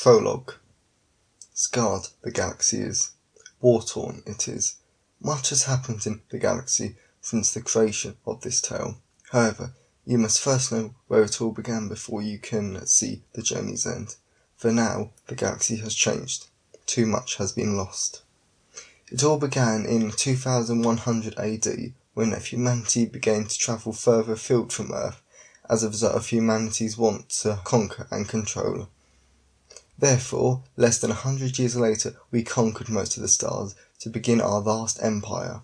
Prologue. Scarred the galaxy is. War-torn it is. Much has happened in the galaxy since the creation of this tale. However, you must first know where it all began before you can see the journey's end. For now, the galaxy has changed. Too much has been lost. It all began in 2100 AD, when humanity began to travel further afield from Earth as a result of humanity's want to conquer and control. Therefore, less than 100 years later, we conquered most of the stars to begin our vast empire.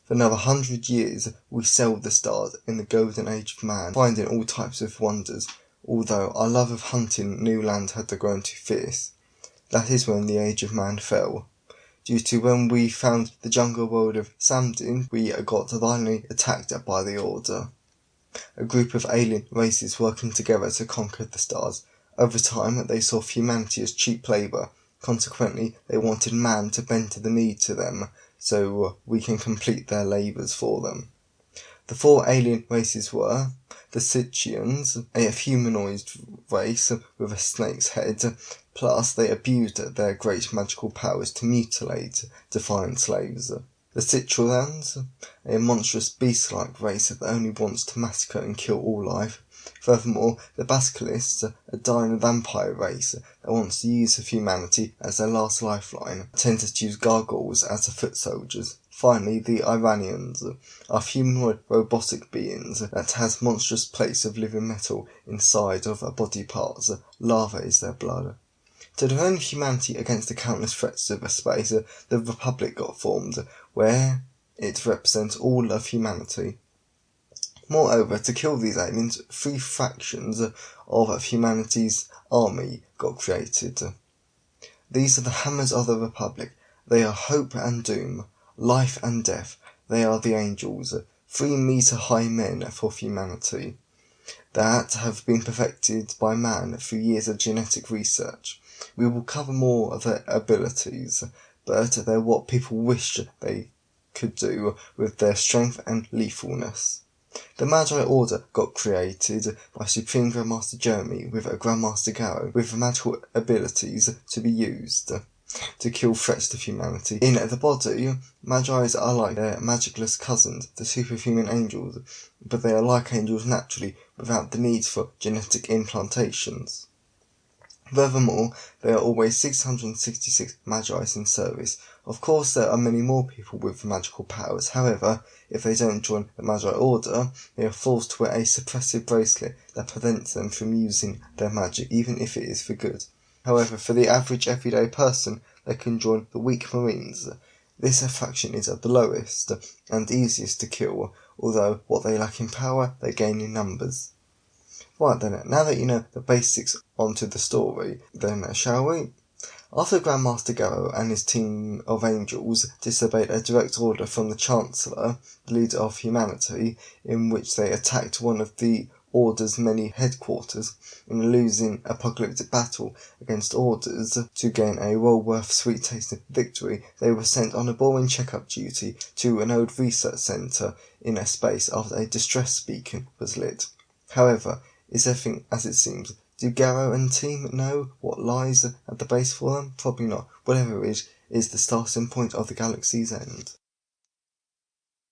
For another 100 years, we sailed the stars in the golden age of man, finding all types of wonders, although our love of hunting new lands had grown too fierce. That is when the age of man fell. Due to when we found the jungle world of Samdin, we got violently attacked by the Order, a group of alien races working together to conquer the stars. Over time, they saw humanity as cheap labour. Consequently, they wanted man to bend to the knee to them, so we can complete their labours for them. The four alien races were the Scythians, a humanoid race with a snake's head, plus they abused their great magical powers to mutilate defiant slaves. The Citrulans, a monstrous beast-like race that only wants to massacre and kill all life. Furthermore, the Basilisks, a dying vampire race that wants to use of humanity as their last lifeline, tend to use gargoyles as the foot soldiers. Finally, the Iranians are humanoid robotic beings that has monstrous plates of living metal inside of body parts. Lava is their blood. To defend humanity against the countless threats of space, the Republic got formed, where it represents all of humanity. Moreover, to kill these aliens, 3 fractions of humanity's army got created. These are the Hammers of the Republic. They are hope and doom, life and death. They are the angels, 3-meter-high men for humanity, that have been perfected by man through years of genetic research. We will cover more of their abilities, but they're what people wish they could do with their strength and lethalness. The Magi Order got created by Supreme Grand Master Garro with a Grand Master Garro with magical abilities to be used to kill threats to humanity. In the body, Magi's are like their magicless cousins, the superhuman angels, but they are like angels naturally without the need for genetic implantations. Furthermore, there are always 666 Magi's in service. Of course, there are many more people with magical powers. However, if they don't join the Magi Order, they are forced to wear a suppressive bracelet that prevents them from using their magic, even if it is for good. However, for the average everyday person, they can join the Weak Marines. This faction is the lowest and easiest to kill, although what they lack in power, they gain in numbers. Right then, now that you know the basics onto the story, then shall we? After Grand Master Garro and his team of angels disobeyed a direct order from the Chancellor, the leader of humanity, in which they attacked one of the Order's many headquarters in a losing apocalyptic battle against Orders to gain a well-worth sweet-tasting victory, they were sent on a boring checkup duty to an old research centre in space after a distress beacon was lit. However, is everything as it seems? Do Garro and team know what lies at the base for them? Probably not. Whatever it is the starting point of the galaxy's end.